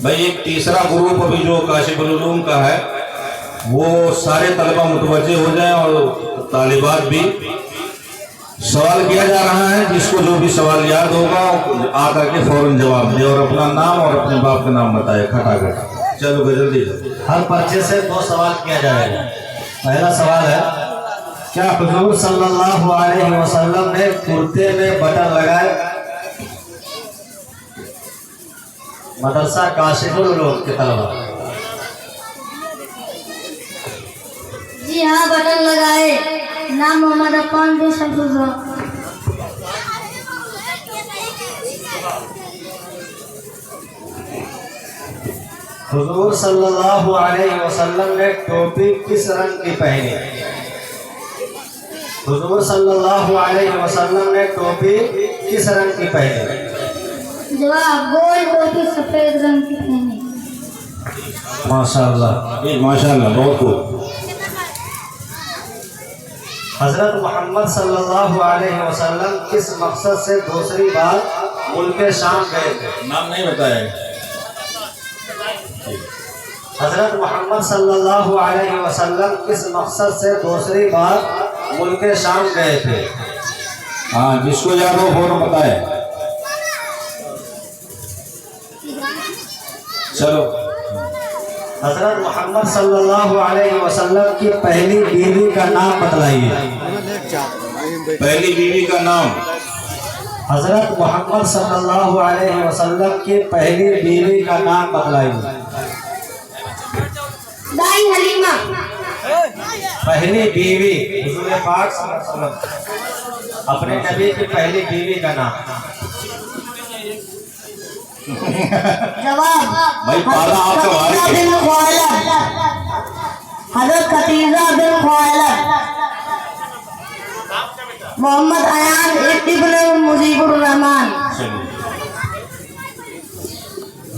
भाई एक तीसरा ग्रुप अभी जो काशिफुल उलूम का है वो सारे तलबा मुतवज्जे हो जाएं और तालिबात भी। सवाल किया जा रहा है, जिसको जो भी सवाल याद होगा आकर के फौरन जवाब दे और अपना नाम और अपने बाप का नाम बताए खटाखट। चलो जल्दी। हर पर्चे से 2 सवाल किया जाएगा। पहला सवाल है, क्या हुजूर सल्लल्लाहु अलैहि वसल्लम ने कुर्ते में बटन लगाए? मदरसा काशिफुल उलूम के तलबा। जी हाँ, बटन लगाए। नाम मोहम्मद अफान बिन शमसुद्दीन। हुजूर सल्लल्लाहु अलैहि वसल्लम ने टोपी किस रंग की पहनी? हुजूर सल्लल्लाहु अलैहि वसल्लम ने टोपी किस रंग की पहनी? जवाब, गोल टोपी सफेद रंग की पहनी। माशाअल्लाह, माशाअल्लाह, बहुत खूब। हजरत मोहम्मद सल्लल्लाहु अलैहि वसल्लम किस मकसद से दूसरी बार मुल्क शाम गए थे? नाम नहीं बताया। हजरत मोहम्मद सल्लल्लाहु अलैहि वसल्लम किस मकसद से दूसरी बार मुल्क शाम गए थे? हाँ, जिसको याद हो फौरन बताए। चलो। हजरत मोहम्मद सल्लल्लाहु अलैहि वसल्लम की पहली बीवी का नाम बतलाइए। पहली बीवी का नाम? हजरत मोहम्मद सल्लल्लाहु अलैहि वसल्लम की पहली बीवी का नाम बतलाइए। दाई हलीमा। पहली बीवी हुजूर पाक सल्लल्लाहु अलैहि वसल्लम अपने नबी की पहली बीवी का नाम। जवाब, भाई पाला आप खतीजा बिन खुवाइलिद। हजरत खतीजा बिन खुवाइलिद। मोहम्मद अयान इब्न मुजीबुर रहमान।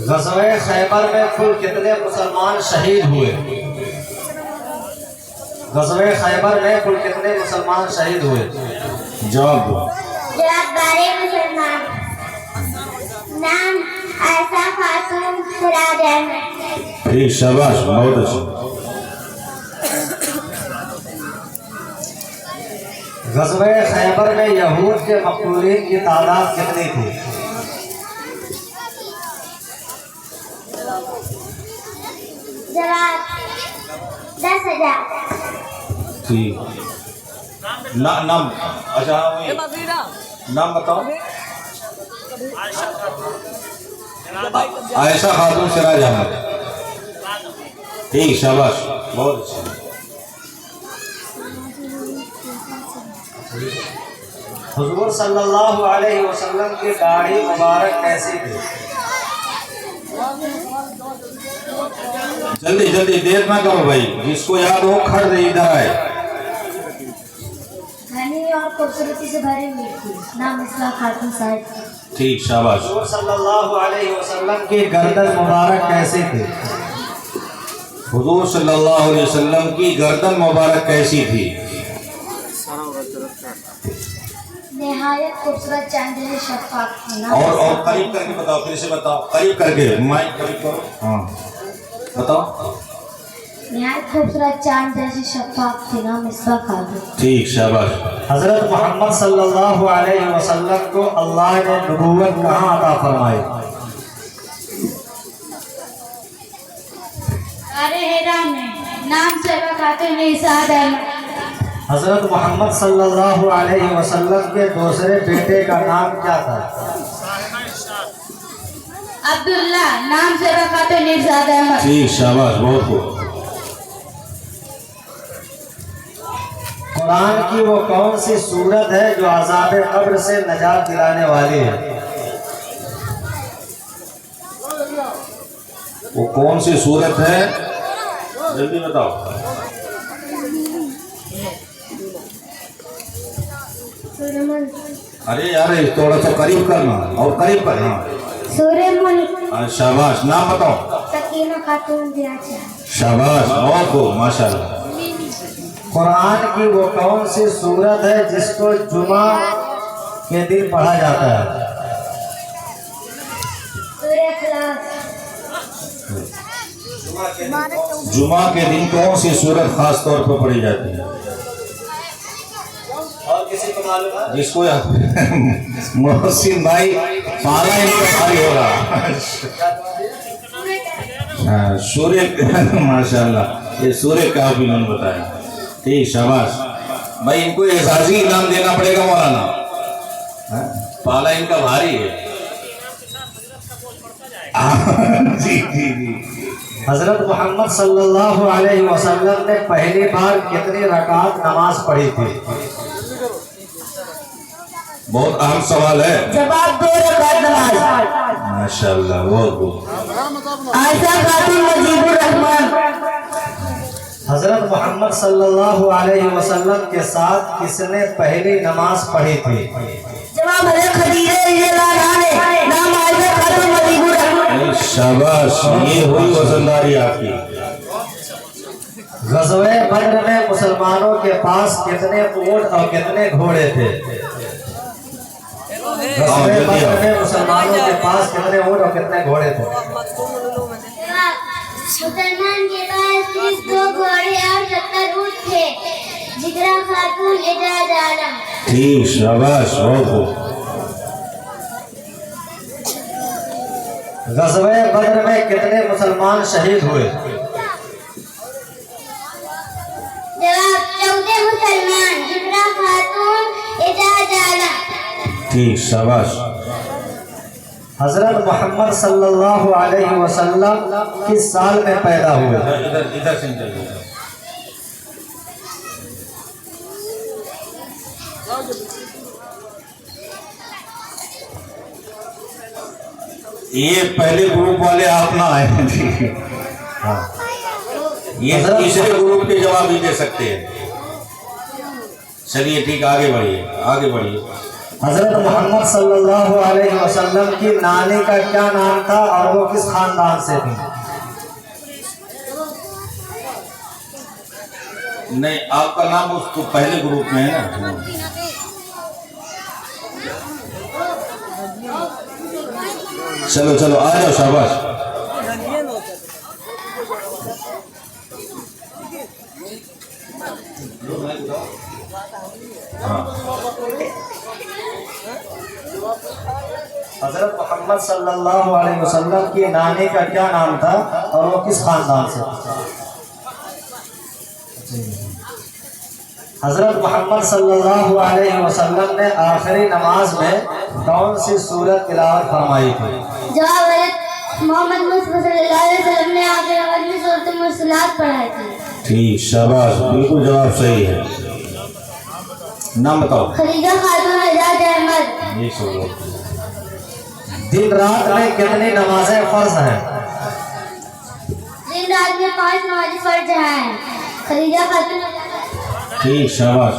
ग़ज़वे खैबर में कुल कितने मुसलमान शहीद हुए? ग़ज़वे खैबर में कुल कितने मुसलमान शहीद हुए? जवाब दो। जवाब, 12 मुसलमान। नाम आयशा खातून सिराज अहमद। ठीक, शाबाश, बहुत अच्छा। ग़ज़वे खैबर में यहूद के मक़तूलीन की तादाद कितनी थी? जवाब, 10,000। ठीक। नाम अच्छा, नाम बताओ। आयशा खातून सिराज अहमद। ठीक, शाबाश, बहुत अच्छा। हुजूर सल्लल्लाहु अलैहि वसल्लम की दाढ़ी मुबारक कैसी थी? जल्दी जल्दी, देर ना करो भाई, जिसको याद हो खड़ दे, इधर आए। घनी और खूबसूरती से भरी हुई थी। नाम इस्लाम खातून साहिब। ठीक, शाबाश। हुजूर सल्लल्लाहु अलैहि वसल्लम की गर्दन मुबारक कैसी थी? हुजूर सल्लल्लाहु अलैहि वसल्लम की गर्दन मुबारक कैसी थी? निहायत खूबसूरत चांद जैसे शफाफ थी। और करीब करके बताओ, फिर से बताओ, करीब करके, माइक करीब करो। हाँ, बताओ। निहायत खूबसूरत चांद जैसे शफाफ थी। नाम इस्लाम खातून। ठीक, शाबाश। हजरत मोहम्मद सल्लल्लाहु अलैहि वसल्लम को अल्लाह ने नबूवत कहाँ अता फरमाई? अरे हेरा में। नाम से खातून इसाद अहमद। हजरत मोहम्मद सल्लल्लाहु अलैहि वसल्लम के दूसरे बेटे का नाम क्या था? अब्दुल्ला। नाम से खातून इसाद अहमद। ठीक, शाबाश, बहुत खूब। कुरान की वो कौन सी सूरत है जो अज़ाब कब्र से नजात दिलाने वाली है? वो कौन सी सूरत है, जल्दी बताओ। अरे यार, थोड़ा सा करीब करना, और करीब करना। सूर्य मुल्क। शाबाश, नाम बताओ। सकीना खातून दियाचा। शाबाश, बहुत खूब, माशाल्लाह। कुरान की वो कौन सी सूरत है जिसको जुमा के दिन पढ़ा जाता है? सूर्य इखलास। जुमा के दिन कौन सी सूरत खास तौर पर पढ़ी जाती है? और किसी को मालूम है? जिसको मोहसिन भाई पाला इनका भारी होगा। हाँ, सूर्य माशाल्लाह, ये सूर्य का भी उन्होंने बताया। ठीक, शाबाश भाई, इनको एजाजी इनाम देना पड़ेगा मौलाना। हाँ, पाला इनका भारी है। जी जी जी। हजरत मोहम्मद सल्लल्लाहु अलैहि वसल्लम ने पहली बार कितनी रकात नमाज पढ़ी थी? बहुत अहम सवाल है। जवाब 2 रकात नमाज। माशाल्लाह, बहुत बहुत। आयशा खातून मुजीबुर रहमान। हजरत मोहम्मद सल्लल्लाहु अलैहि वसल्लम के साथ किसने पहली नमाज पढ़ी थी? जवाब हज़रत खदीजा रज़ियल्लाहु अन्हा ने। नाम आयशा खातून मुजीबुर रहमान। शाबाश, ये हुई वजनदारी आपकी। ग़ज़वे बद्र में मुसलमानों के पास कितने ऊंट और कितने घोड़े थे? ग़ज़वे बद्र में मुसलमानों के पास कितने ऊंट और कितने घोड़े थे? मुसलमान के पास 2 घोड़े और 70 ऊंट थे। जिगरा खातून एजाज आलम। ठीक, शाबाश, बहुत बहुत। ग़ज़वे बद्र में कितने मुसलमान शहीद हुए? जवाब 14 मुसलमान। जिगरा खातून एजाज आलम। ठीक, शाबाश। हजरत मोहम्मद सल्लल्लाहु अलैहि वसल्लम किस साल में पैदा हुए? इधर इधर से निकलिए। ये पहले ग्रुप वाले आप ना आए। हाँ, ये तीसरे ग्रुप के जवाब ही दे सकते हैं। चलिए ठीक, आगे बढ़िए, आगे बढ़िए। हजरत मोहम्मद सल्लल्लाहु अलैहि वसल्लम की नानी का क्या नाम था और वो किस खानदान से थी? नहीं, आपका नाम उसको पहले ग्रुप में है ना। चलो चलो, आ जाओ, शाबाश। हाँ, हजरत मोहम्मद सल्लल्लाहु अलैहि वसल्लम की नानी का क्या नाम था और वो किस खानदान से थी? हजरत मोहम्मद सल्लल्लाहु अलैहि वसल्लम ने आखिरी नमाज में कौन सी सूरत तिलावत फरमाई थी? जवाब हज़रत मोहम्मद मुस्तफा सल्लल्लाहु अलैहि वसल्लम ने आखिरी नमाज में सूरत मुरसलात पढ़ाई थी। ठीक, शाबाश, बिल्कुल जवाब सही है। नाम बताओ। खदीजा खातून एजाज अहमद। ये सब दिन रात में कितनी नमाजें फर्ज हैं? दिन रात में 5 नमाज़ें फर्ज हैं। खदीजा खातून। ठीक, शाबाश।